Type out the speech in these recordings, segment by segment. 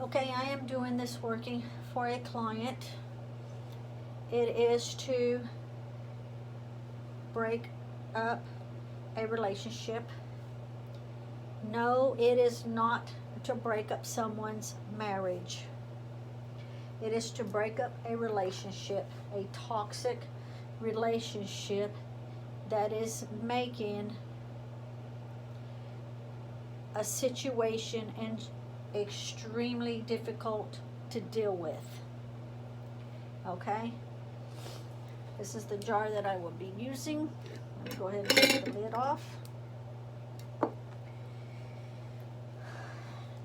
Okay, I am doing this working for a client. It is to break up a relationship. No, it is not to break up someone's marriage. It is to break up a relationship, a toxic relationship that is making a situation extremely difficult to deal with. Okay? This is the jar that I will be using. Let me go ahead and take the lid off.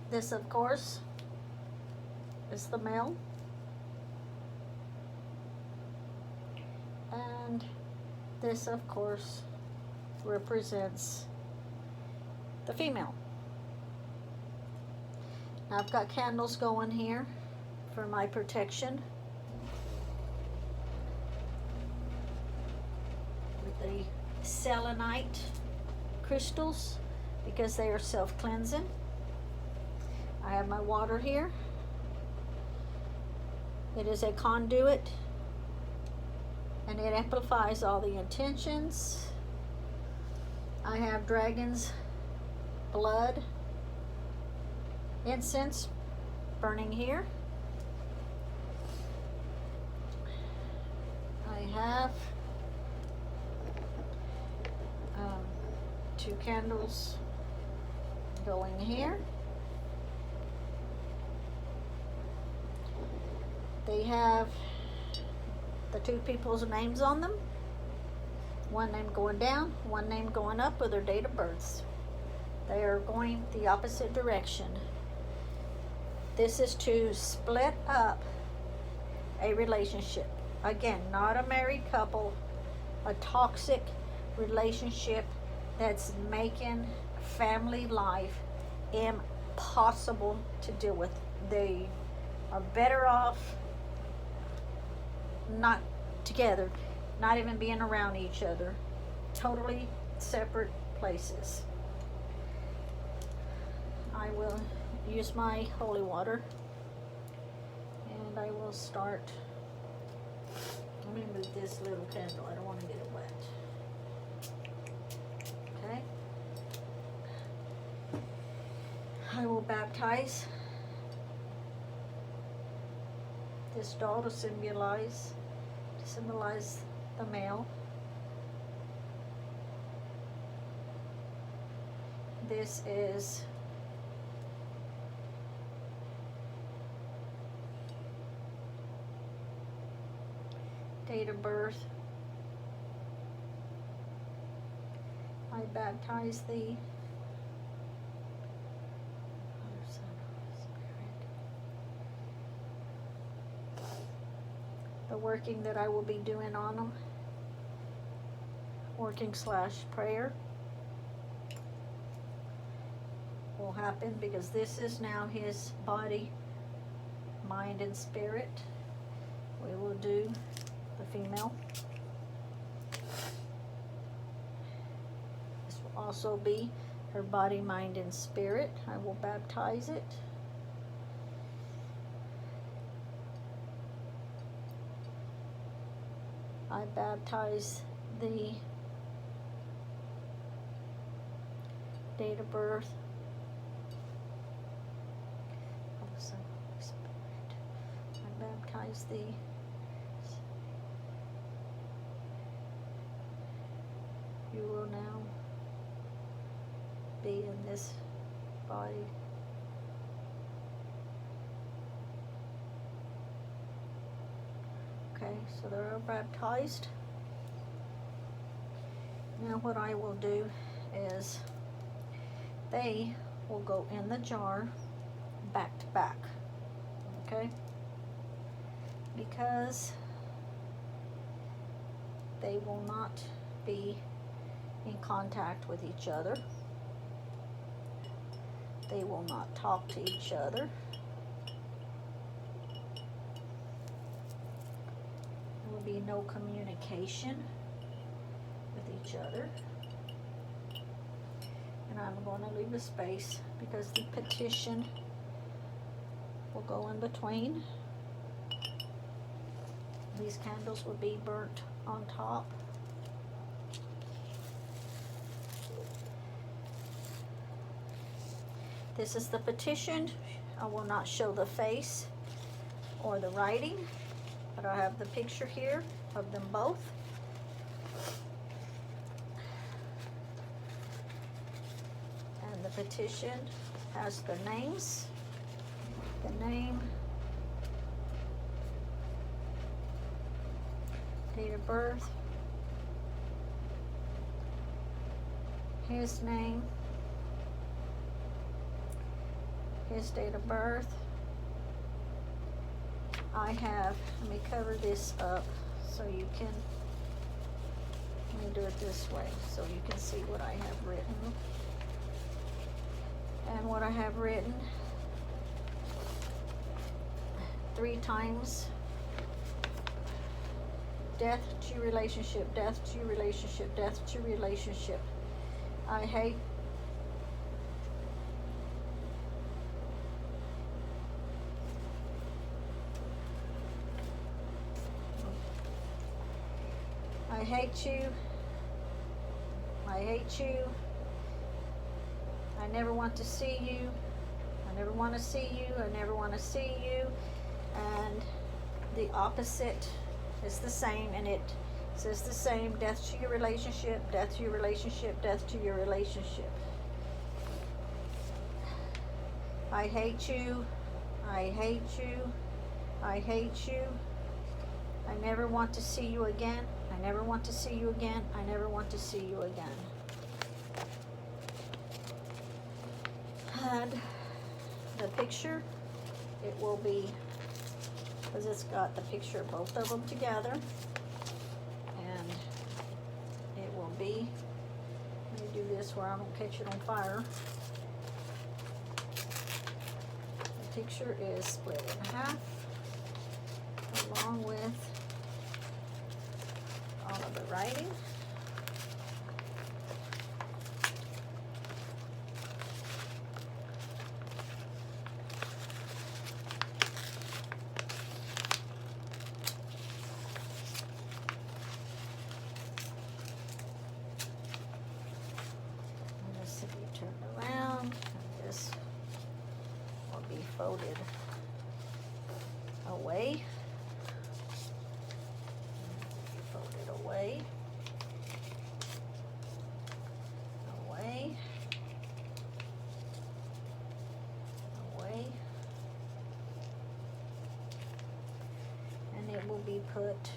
This, of course, is the male. And this, of course, represents the female. Now I've got candles going here for my protection with the selenite crystals because they are self-cleansing. I have my water here. It is a conduit and it amplifies all the intentions. I have dragon's blood incense burning here. I have 2 candles going here. They have the 2 people's names on them. One name going down, one name going up with their date of births. They are going the opposite direction. This is to split up a relationship. Again, not a married couple, a toxic relationship that's making family life impossible to deal with. They are better off not together, not even being around each other, totally separate places. I will use my holy water and I will start. Let me move this little candle, I don't want to get it wet. Okay, I will baptize this doll to symbolize the male. This is date of birth. I baptize the working that I will be doing on them, working / prayer will happen because this is now his body, mind, and spirit. We will do the female. This will also be her body, mind, and spirit. I will baptize it. I baptize the date of birth of the Son, Holy Spirit. I baptize the you will now be in this body. Okay, so they're baptized. Now what I will do is they will go in the jar back to back, okay? Because they will not be in contact with each other. They will not talk to each other. Be no communication with each other, and I'm going to leave a space because the petition will go in between. These candles will be burnt on top. This is the petition. I will not show the face or the writing, but I have the picture here of them both. And the petition has the names, the name, date of birth, his name, his date of birth. Let me cover this up so you can, let me do it this way so you can see what I have written. And what I have written 3 times. Death to your relationship, death to your relationship, death to your relationship. I hate you. I hate you. I never want to see you. I never want to see you. I never want to see you. And the opposite is the same, and it says the same. Death to your relationship, death to your relationship, death to your relationship. I hate you. I hate you. I hate you. I never want to see you again. I never want to see you again. I never want to see you again. And the picture, it will be, because it's got the picture of both of them together, and it will be, let me do this where I don't catch it on fire. The picture is split in half, along with all of the writing. And this will be turned around, and this will be folded away. Away, away, away, and it will be put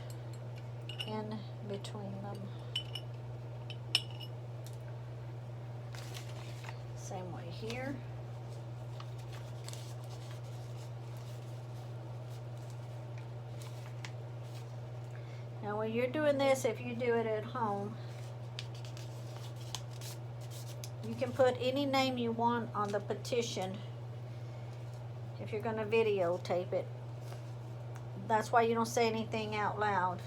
in between them. Same way here. Now when you're doing this, if you do it at home, you can put any name you want on the petition if you're going to videotape it. That's why you don't say anything out loud.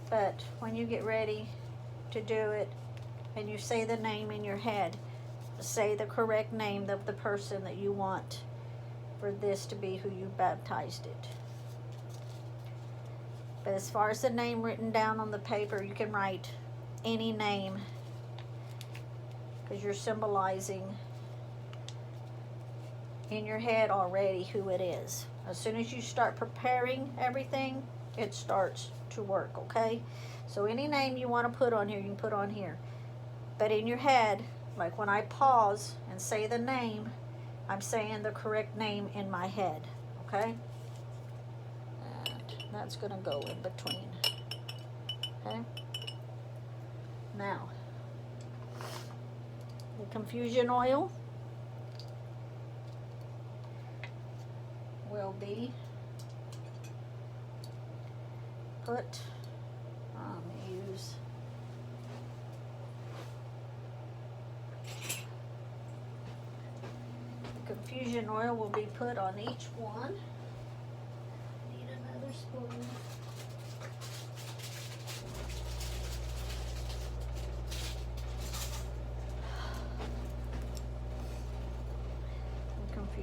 But when you get ready to do it and you say the name in your head, say the correct name of the person that you want for this to be who you baptized it. But as far as the name written down on the paper, you can write any name, because you're symbolizing in your head already who it is. As soon as you start preparing everything, it starts to work, okay? So any name you want to put on here, you can put on here. But in your head, like when I pause and say the name, I'm saying the correct name in my head, okay? That's going to go in between. Okay? Now, the confusion oil will be put, use the confusion oil will be put on each one. Spoon.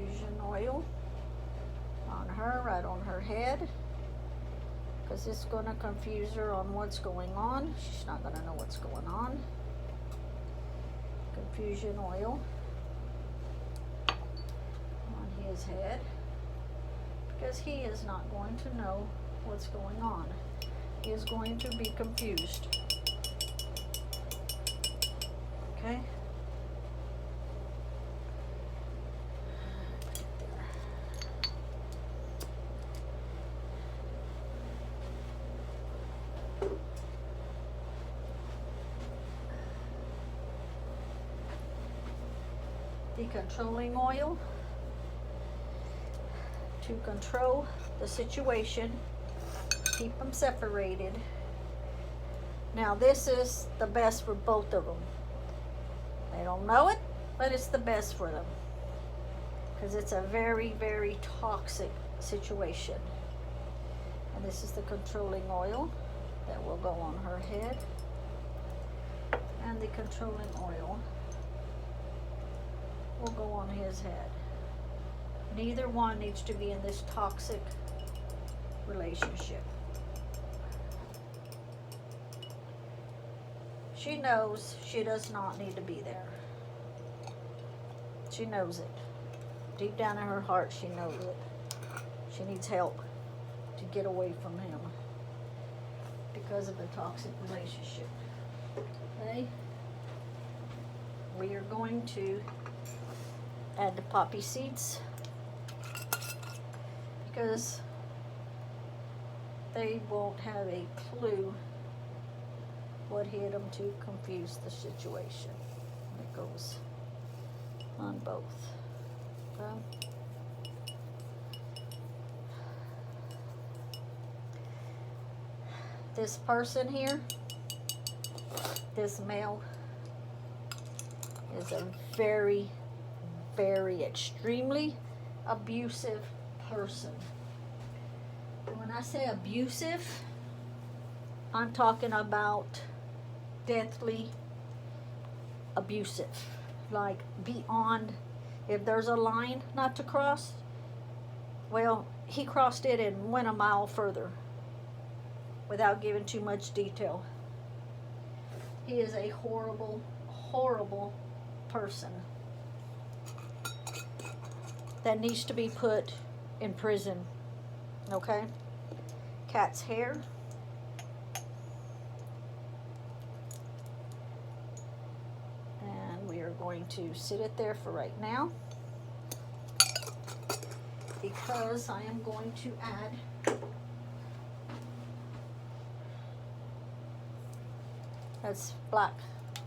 confusion oil on her, right on her head, because it's going to confuse her on what's going on. She's not going to know what's going on. Confusion oil on his head, because he is not going to know what's going on. He is going to be confused. Okay? The controlling oil to control the situation, keep them separated. Now this is the best for both of them. They don't know it, but it's the best for them, because it's a very, very toxic situation. And this is the controlling oil that will go on her head, and the controlling oil will go on his head. Neither one needs to be in this toxic relationship. She knows she does not need to be there. She knows it. Deep down in her heart, she knows it. She needs help to get away from him because of the toxic relationship. Okay? We are going to add the poppy seeds, because they won't have a clue what hit them to confuse the situation. It goes on both. Okay? This person here, this male, is a very, very extremely abusive person. And when I say abusive, I'm talking about deathly abusive, like beyond. If there's a line not to cross, well, he crossed it and went a mile further without giving too much detail. He is a horrible, horrible person that needs to be put in prison. Okay? Cat's hair. And we are going to sit it there for right now, because I am going to add, that's black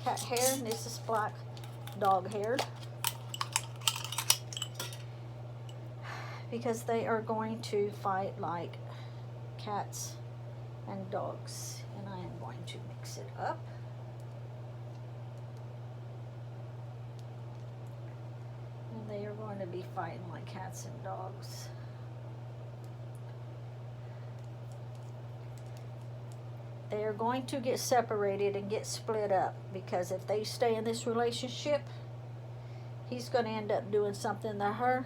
cat hair, and this is black dog hair, because they are going to fight like cats and dogs. And I am going to mix it up. And they are going to be fighting like cats and dogs. They are going to get separated and get split up, because if they stay in this relationship, he's going to end up doing something to her.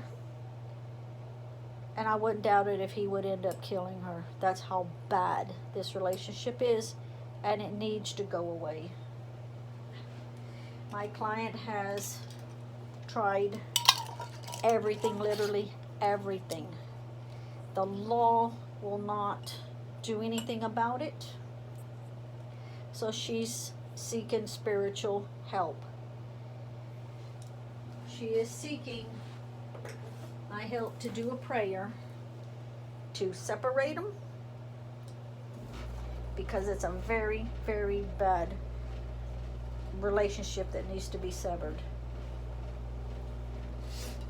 And I wouldn't doubt it if he would end up killing her. That's how bad this relationship is, and it needs to go away. My client has tried everything, literally everything. The law will not do anything about it. So she's seeking spiritual help. She is seeking my help to do a prayer to separate them, because it's a very, very bad relationship that needs to be severed.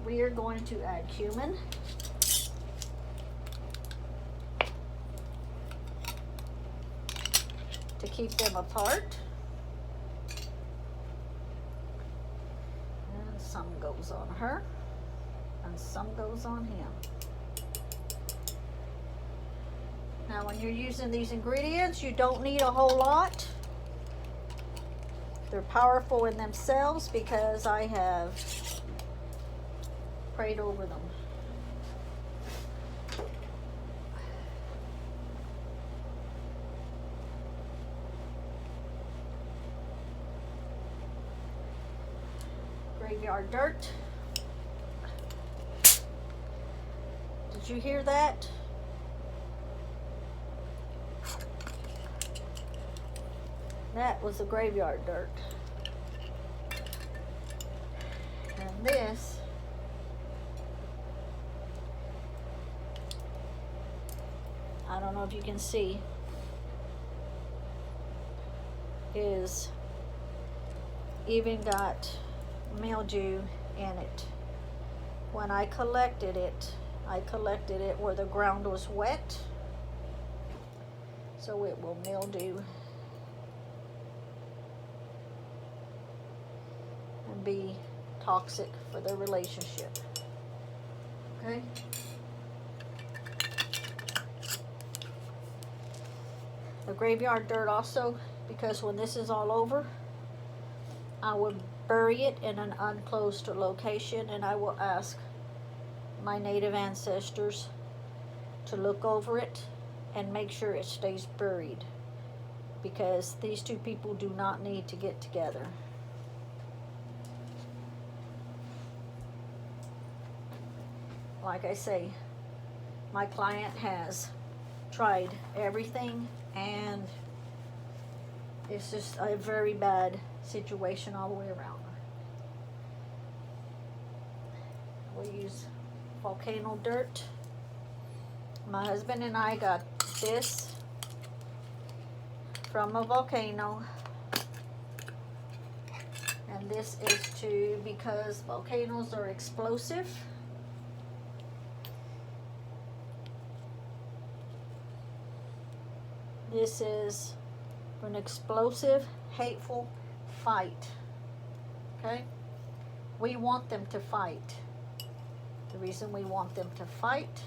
We are going to add cumin. To keep them apart. And some goes on her, and some goes on him. Now when you're using these ingredients, you don't need a whole lot. They're powerful in themselves, because I have prayed over them. Graveyard dirt. Did you hear that? That was the graveyard dirt. And this I don't know if you can see, is even got mildew in it. When I collected it where the ground was wet, so it will mildew and be toxic for the relationship. Okay? The graveyard dirt also, because when this is all over, I will bury it in an unclosed location, and I will ask my native ancestors to look over it and make sure it stays buried, because these two people do not need to get together. Like I say, my client has tried everything, and it's just a very bad situation all the way around. We'll use volcano dirt. My husband and I got this from a volcano, and this is because volcanoes are explosive. This is an explosive, hateful fight. Okay? We want them to fight. The reason we want them to fight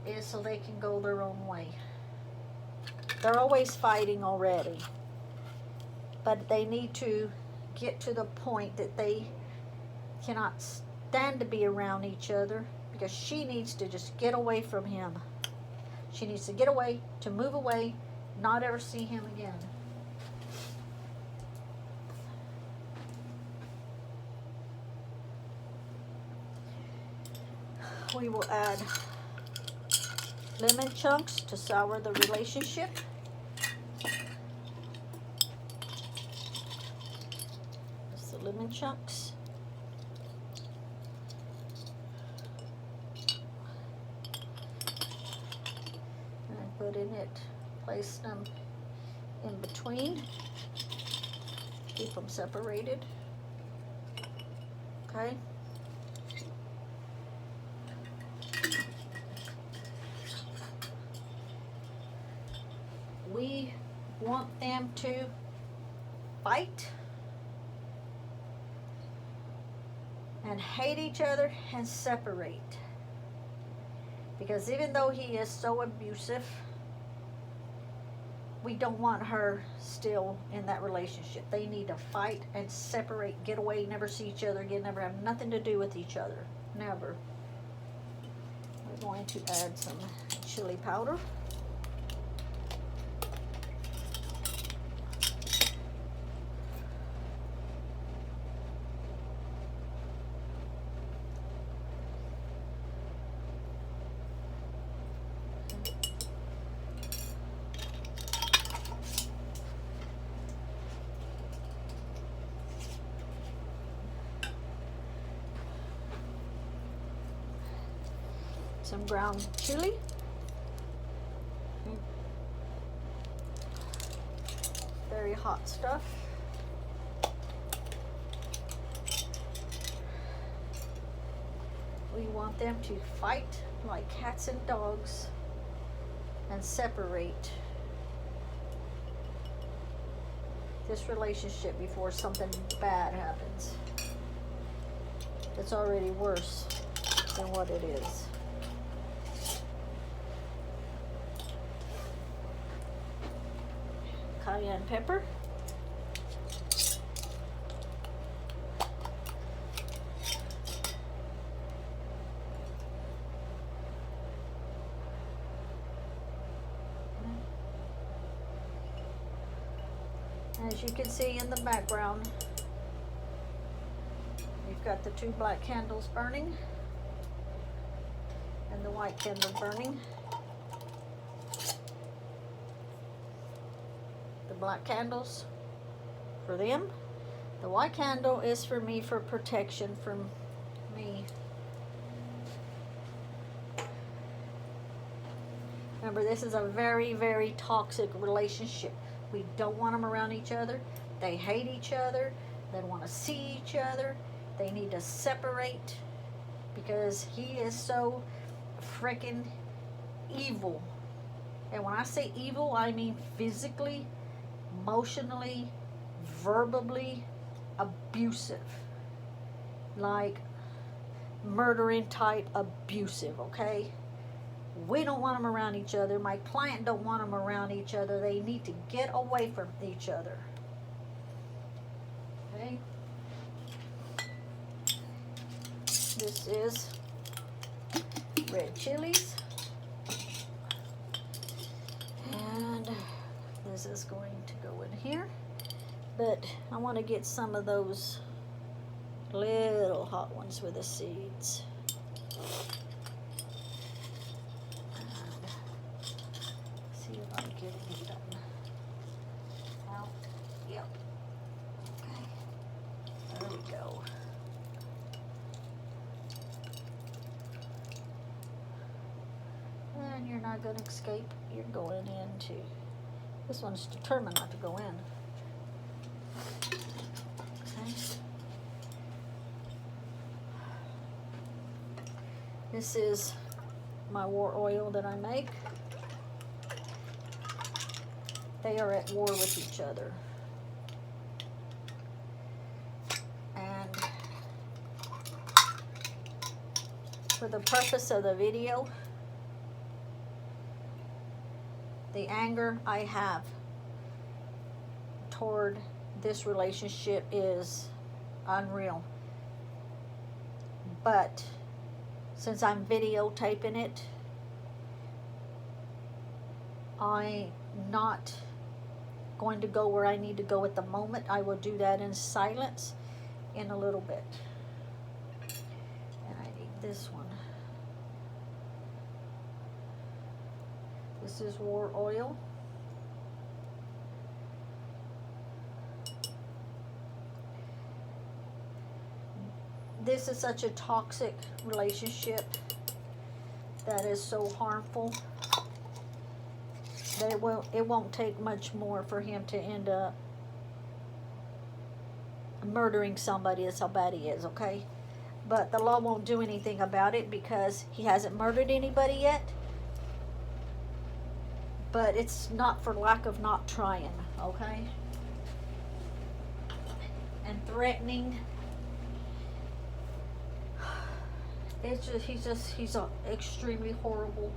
is so they can go their own way. They're always fighting already. But they need to get to the point that they cannot stand to be around each other, because she needs to just get away from him. She needs to get away, to move away, not ever see him again. We will add lemon chunks to sour the relationship. That's the lemon chunks. And put in it, place them in between. Keep them separated. Okay. We want them to fight and hate each other and separate. Because even though he is so abusive, we don't want her still in that relationship. They need to fight and separate, get away, never see each other again, never have nothing to do with each other. Never. We're going to add some chili powder. Some ground chili. Very hot stuff. We want them to fight like cats and dogs and separate this relationship before something bad happens. It's already worse than what it is. Cayenne pepper. As you can see in the background, we've got the 2 black candles burning and the white candle burning. The black candles for them. The white candle is for me, for protection from me. Remember, this is a very, very toxic relationship. We don't want them around each other. They hate each other. They don't want to see each other. They need to separate because he is so freaking evil. And when I say evil, I mean physically, emotionally, verbally abusive. Like murdering type abusive, okay? We don't want them around each other. My client don't want them around each other. They need to get away from each other. Okay? This is red chilies. And this is going to go in here. But I want to get some of those little hot ones with the seeds. See if I'm getting it done. Well, yep. Okay. There we go. And you're not going to escape. You're going into. This one's determined not to go in. Okay. This is my war oil that I make. They are at war with each other. And for the purpose of the video, the anger I have toward this relationship is unreal. But since I'm videotaping it, I'm not going to go where I need to go at the moment. I will do that in silence in a little bit. And I need this one. This is war oil. This is such a toxic relationship that is so harmful that it won't take much more for him to end up murdering somebody. That's how bad he is, okay? But the law won't do anything about it because he hasn't murdered anybody yet. But it's not for lack of not trying, okay? And threatening. It's just, he's an extremely horrible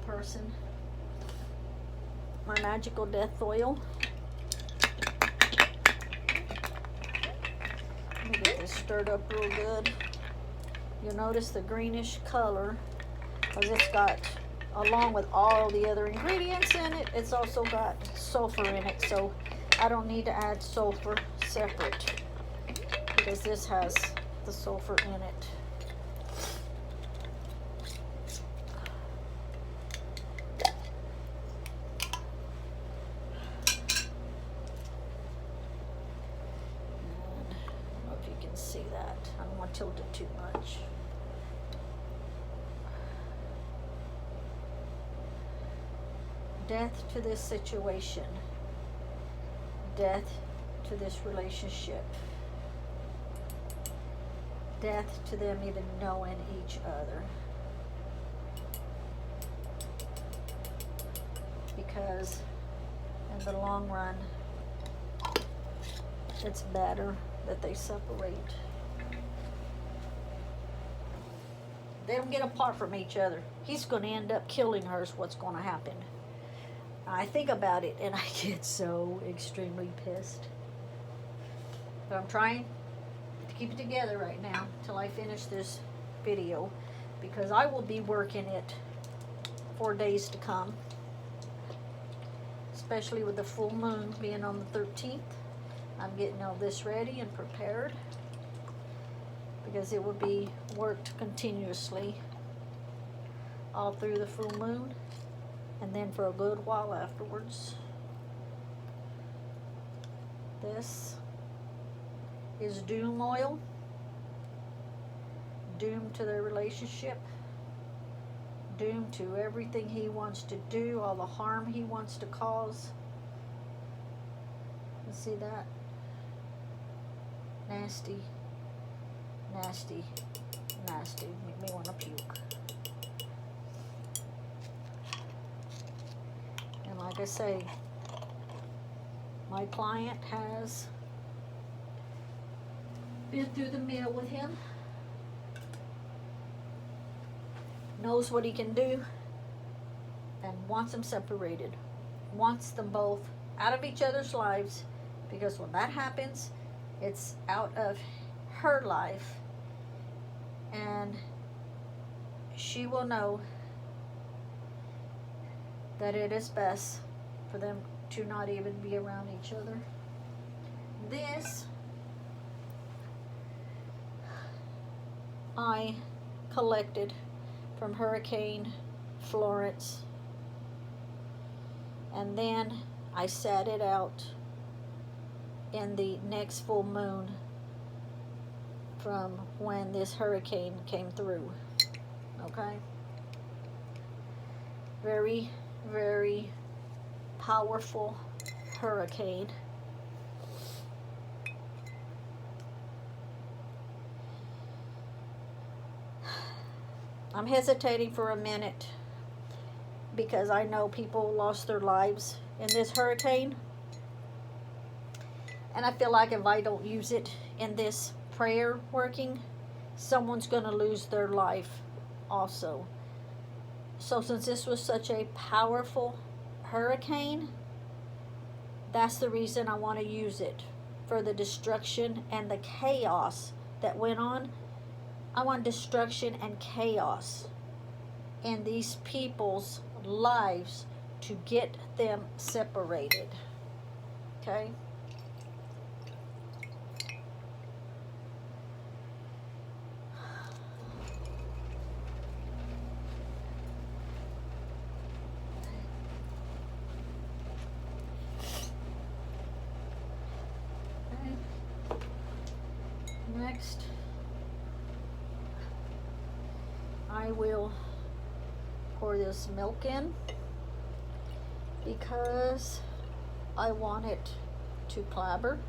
person. My magical death oil. Let me get this stirred up real good. You'll notice the greenish color because it's got, along with all the other ingredients in it, it's also got sulfur in it. So I don't need to add sulfur separate because this has the sulfur in it. See that. I don't want to tilt it too much. Death to this situation. Death to this relationship. Death to them even knowing each other. Because in the long run, it's better that they separate. They don't get apart from each other. He's going to end up killing her is what's going to happen. I think about it and I get so extremely pissed. But I'm trying to keep it together right now until I finish this video because I will be working it 4 days to come. especially with the full moon being on the 13th. I'm getting all this ready and prepared because it will be worked continuously all through the full moon and then for a good while afterwards. This is doom oil, doomed to their relationship, doomed to everything he wants to do, all the harm he wants to cause. You see that? Nasty, nasty, nasty. Make me want to puke. And like I say, my client has been through the mill with him, knows what he can do, and wants them separated. Wants them both out of each other's lives, because when that happens, it's out of her life, and she will know that it is best for them to not even be around each other. This I collected from Hurricane Florence, and then I sat it out in the next full moon from when this hurricane came through. Okay? Very, very powerful hurricane. I'm hesitating for a minute because I know people lost their lives in this hurricane. And I feel like if I don't use it in this prayer working, someone's going to lose their life also. So since this was such a powerful hurricane, that's the reason I want to use it, for the destruction and the chaos that went on. I want destruction and chaos in these people's lives to get them separated. Okay? Next, I will pour this milk in because I want it to clabber.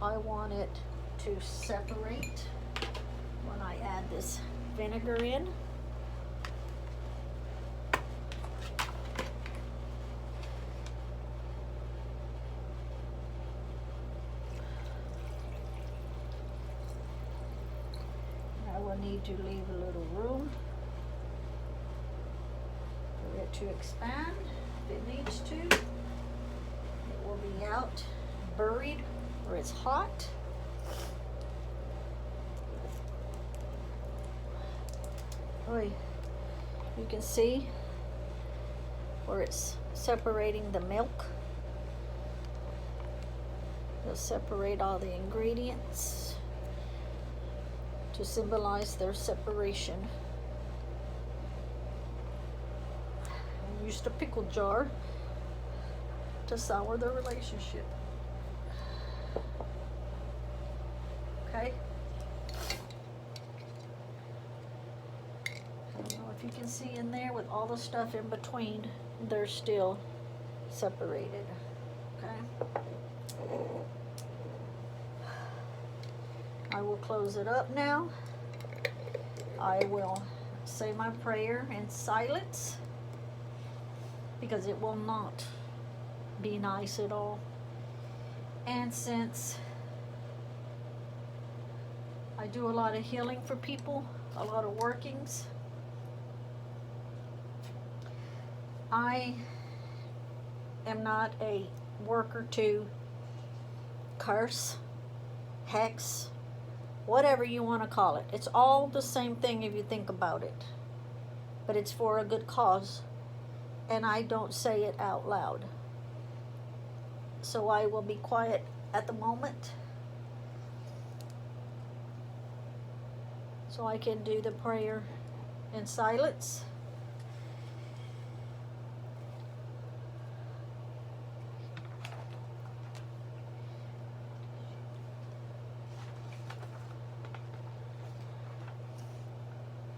I want it to separate when I add this vinegar in. Need to leave a little room for it to expand if it needs to. It will be out buried where it's hot. Oy, you can see where it's separating the milk. It'll separate all the ingredients to symbolize their separation. I used a pickle jar to sour their relationship. Okay? I don't know if you can see in there with all the stuff in between, they're still separated. Okay? I will close it up now. I will say my prayer in silence because it will not be nice at all. And since I do a lot of healing for people, a lot of workings, I am not a worker to curse, hex, whatever you want to call it. It's all the same thing if you think about it. But it's for a good cause. and I don't say it out loud. So I will be quiet at the moment, so I can do the prayer in silence.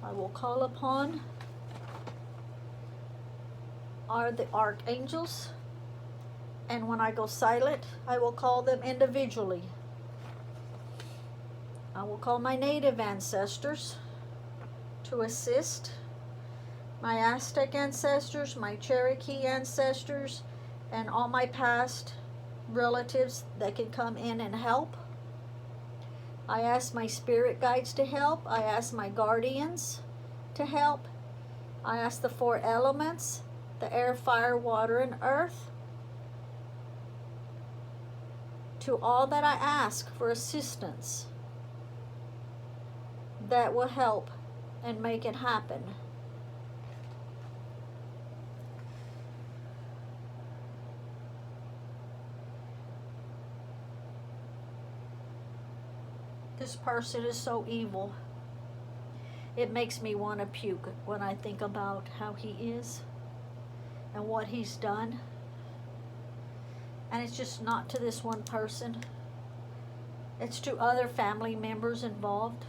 I will call upon the archangels, and when I go silent, I will call them individually. I will call my native ancestors to assist, my Aztec ancestors, my Cherokee ancestors, and all my past relatives that can come in and help. I ask my spirit guides to help. I ask my guardians to help. I ask the 4 elements, the air, fire, water, and earth, to all that I ask for assistance that will help and make it happen. This person is so evil. It makes me want to puke when I think about how he is and what he's done. And it's just not to this one person. It's to other family members involved.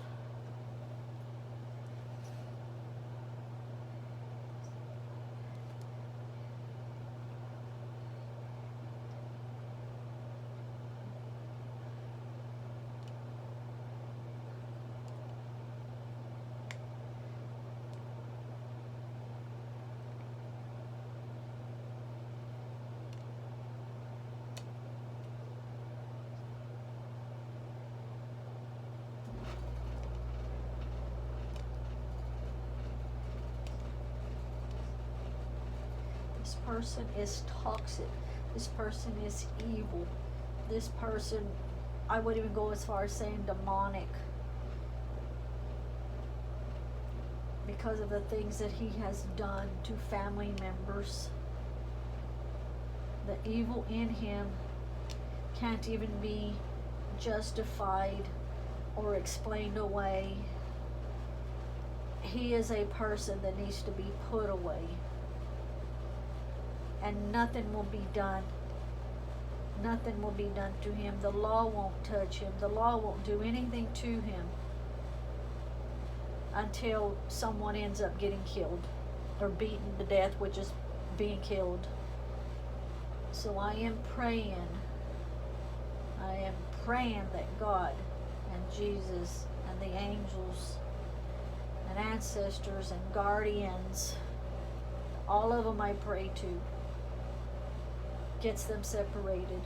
This person is toxic. This person is evil. This person, I wouldn't even go as far as saying demonic, because of the things that he has done to family members. The evil in him can't even be justified or explained away. He is a person that needs to be put away. And nothing will be done. Nothing will be done to him. The law won't touch him. The law won't do anything to him until someone ends up getting killed or beaten to death, which is being killed. So I am praying that God and Jesus and the angels and ancestors and guardians, all of them I pray to, gets them separated.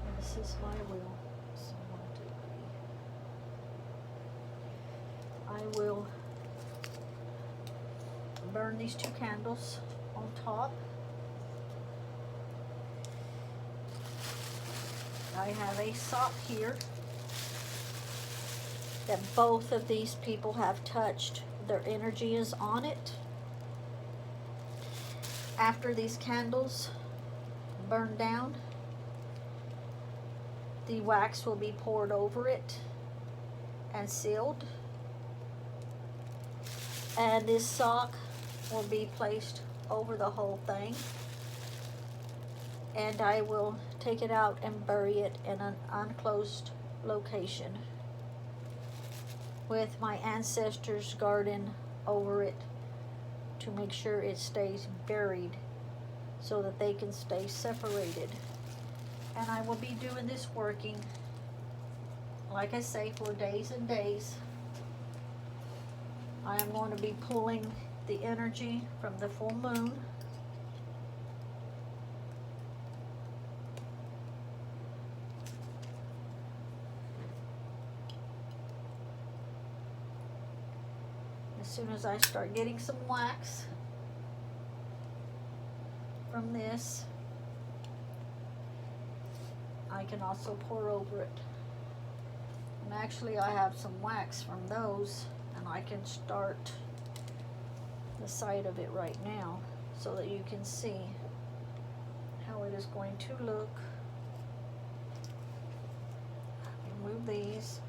And this is my will. So 1, 2, 3. I will burn these 2 candles on top. I have a sock here that both of these people have touched. Their energy is on it. After these candles burn down, the wax will be poured over it and sealed. And this sock will be placed over the whole thing. And I will take it out and bury it in an unclosed location with my ancestors' garden over it to make sure it stays buried so that they can stay separated. And I will be doing this working, like I say, for days and days. I am going to be pulling the energy from the full moon. As soon as I start getting some wax, from this, I can also pour over it. And actually I have some wax from those, and I can start the side of it right now so that you can see how it is going to look. Remove these,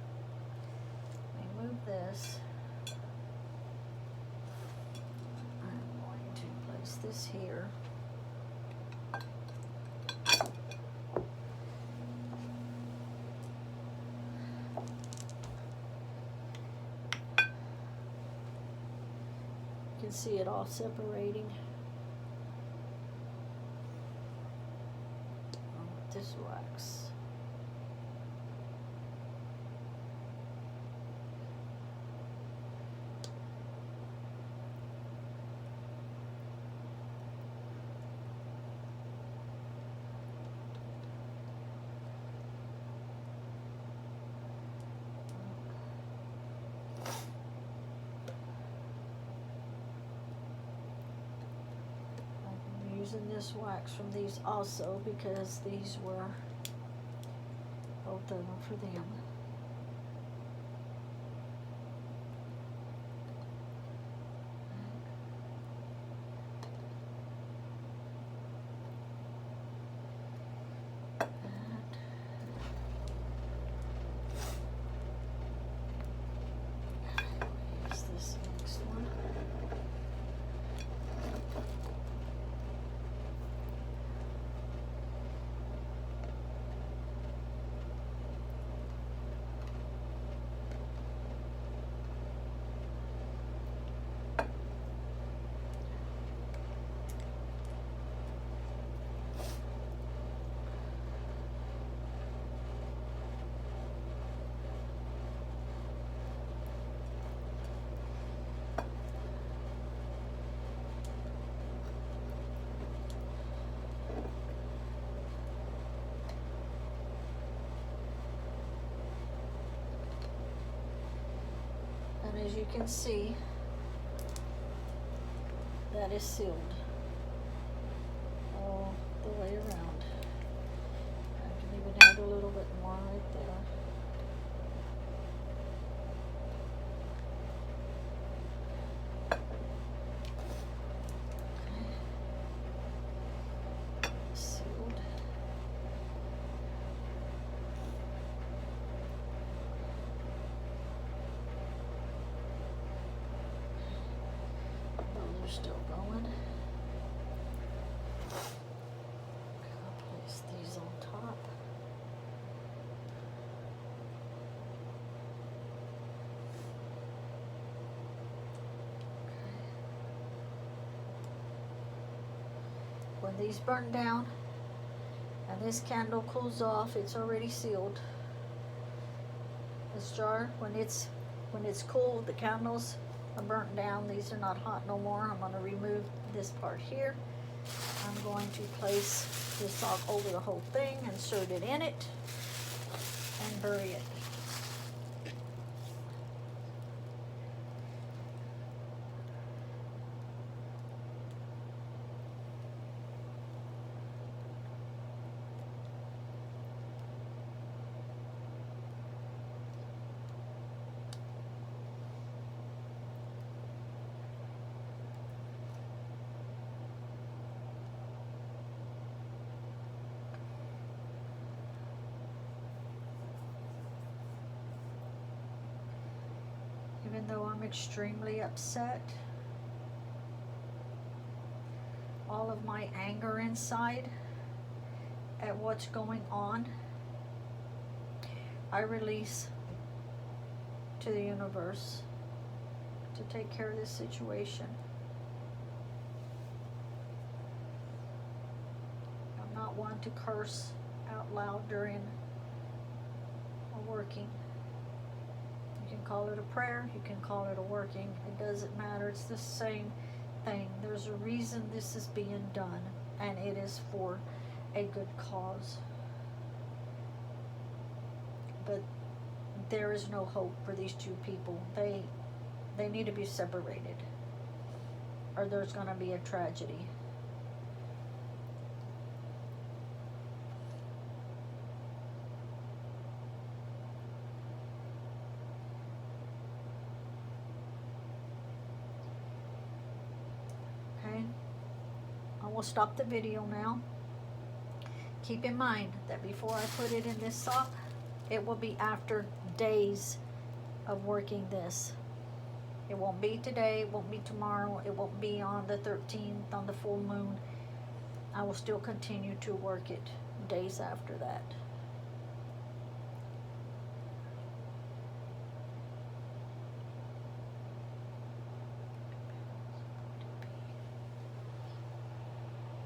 remove this. I'm going to place this here. You can see it all separating. This wax. Using this wax from these also because these were both of them for them. Use this next one. And as you can see, that is sealed all the way around. I can even add a little bit more right there. Sealed. Those are still going. I'll place these on top. When these burn down and this candle cools off, it's already sealed. This jar, when it's cool, the candles are burnt down. These are not hot no more. I'm going to remove this part here. I'm going to place this all over the whole thing, insert it in it, and bury it. Even though I'm extremely upset, all of my anger inside at what's going on, I release to the universe to take care of this situation. I'm not one to curse out loud during a working. You can call it a prayer, you can call it a working, it doesn't matter, it's the same thing. There's a reason this is being done, and it is for a good cause. But there is no hope for these two people. They need to be separated, or there's going to be a tragedy. will stop the video now. Keep in mind that before I put it in this sock, it will be after days of working this. It won't be today, it won't be tomorrow, it won't be on the 13th, on the full moon. I will still continue to work it days after that.